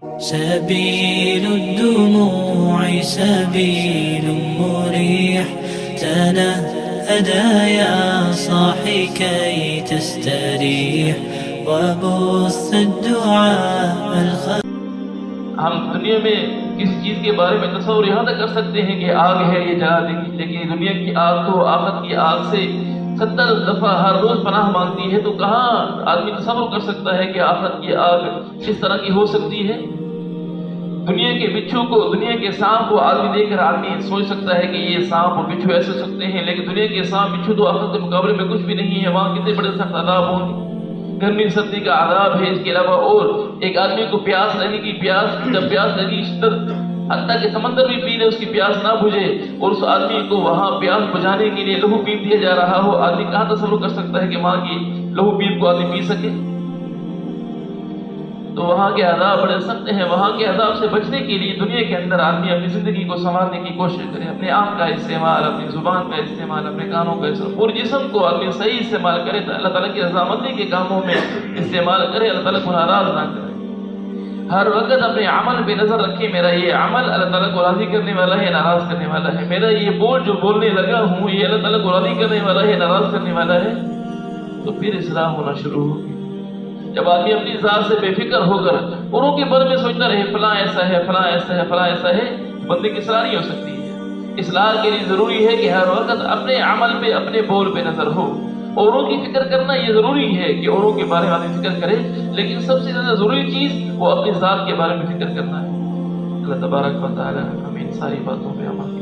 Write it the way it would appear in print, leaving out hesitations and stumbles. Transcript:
سبيل الدموع سبيل مريح تنهدى يا صاحي كي تستريح وبث الدعاء ہم دنیا میں کسی چیز کے بارے میں تصور یہاں تک کر سکتے ہیں کہ آگ ہے یہ جلا دیں گی، لیکن دنیا کی آگ تو آخرت کی آگ سے 70 دفعہ ہر روز پناہ مانگتی ہے، تو کہاں آدمی تصور کر سکتا ہے کہ آخرت کی آگ کس طرح کی ہو سکتی ہے؟ دنیا کے بچھو کو، دنیا کے سانپ کو آدمی دیکھ کر آدمی سوچ سکتا ہے کہ یہ سانپ اور بچھو ایسے ہو سکتے ہیں، لیکن دنیا کے سانپ بچھو تو آخرت کے مقابلے میں کچھ بھی نہیں ہے۔ وہاں کتنے بڑے سخت عذاب ہوں گے، گرمی سردی کا عذاب ہے، اس کے علاوہ اور ایک آدمی کو پیاس لگے گی، جب پیاس لگی شدت حتیٰ کہ سمندر بھی پی لے اس کی پیاس نہ بجھے، اور اس آدمی کو وہاں پیاس بجھانے کے لیے لہو پیپ دیا جا رہا ہو، آدمی کہاں تصور کر سکتا ہے کہ وہاں کی لہو پیپ کو آدمی پی سکے؟ تو وہاں کے عذاب بڑے سخت ہیں۔ وہاں کے عذاب سے بچنے کے لیے دنیا کے اندر آدمی اپنی زندگی کو سنوارنے کی کوشش کرے، اپنے آنکھ کا استعمال، اپنی زبان کا استعمال، اپنے کانوں کا استعمال، پورے جسم کو آدمی صحیح استعمال کرے، اللہ تعالیٰ کی رضامندی کے کاموں میں استعمال کرے، اللہ تعالیٰ کو ناراض نہ کرے۔ ہر وقت اپنے عمل پہ نظر رکھے، میرا یہ عمل اللہ تعالیٰ کو راضی کرنے والا ہے، ناراض کرنے والا ہے، میرا یہ بول جو بولنے لگا ہوں یہ اللہ تعالیٰ کو راضی کرنے والا ہے، ناراض کرنے والا ہے، تو پھر اصلاح ہونا شروع ہوگی۔ جب آدمی اپنی ذات سے بے فکر ہو کر اوروں کے بارے میں سوچتا رہے فلاں ایسا ہے، فلاں ایسا ہے، فلاں ایسا ہے، بندے کی اصلاح نہیں ہو سکتی ہے۔ اصلاح کے لیے ضروری ہے کہ ہر وقت اپنے عمل پہ، اپنے بول پہ نظر ہو۔ اوروں کی فکر کرنا یہ ضروری ہے کہ اوروں کے بارے میں آدمی فکر کرے، لیکن سب سے زیادہ ضروری چیز وہ اپنی ذات کے بارے میں فکر کرنا ہے۔ اللہ تبارک و تعالی ہمیں ان ساری باتوں پہ عمل